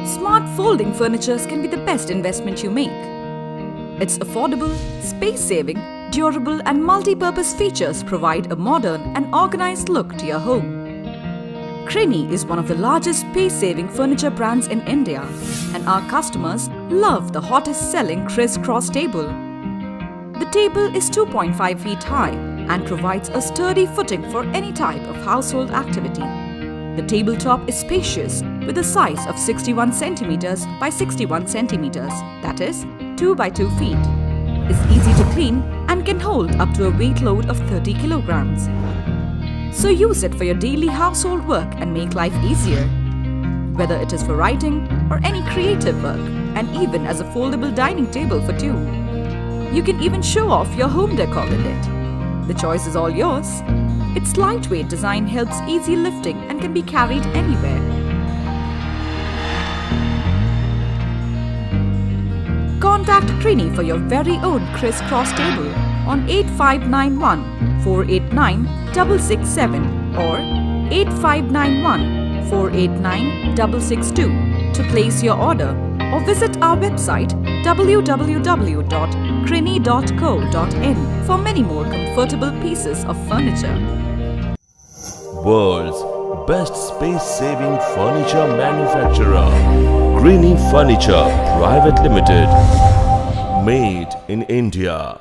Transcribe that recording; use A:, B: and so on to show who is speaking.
A: Smart folding furnitures can be the best investment you make. Its affordable, space-saving, durable and multi-purpose features provide a modern and organized look to your home. Krini is one of the largest space-saving furniture brands in India, and our customers love the hottest selling Kriss Kross table. The table is 2.5 feet high and provides a sturdy footing for any type of household activity. The tabletop is spacious with a size of 61 centimeters by 61 centimeters, that is 2 by 2 feet. Is easy to clean and can hold up to a weight load of 30 kilograms. So use it for your daily household work and make life easier. Whether it is for writing or any creative work, and even as a foldable dining table for two. You can even show off your home decor with it. The choice is all yours. Its lightweight design helps easy lifting and can be carried anywhere. Contact Krini for your very own Kriss Kross table on 8591 489 667 or 8591 489 662 to place your order, or visit our website www.krini.co.in for many more comfortable pieces of furniture.
B: World's best space-saving furniture manufacturer, Krini Furniture Private Limited. Made in India.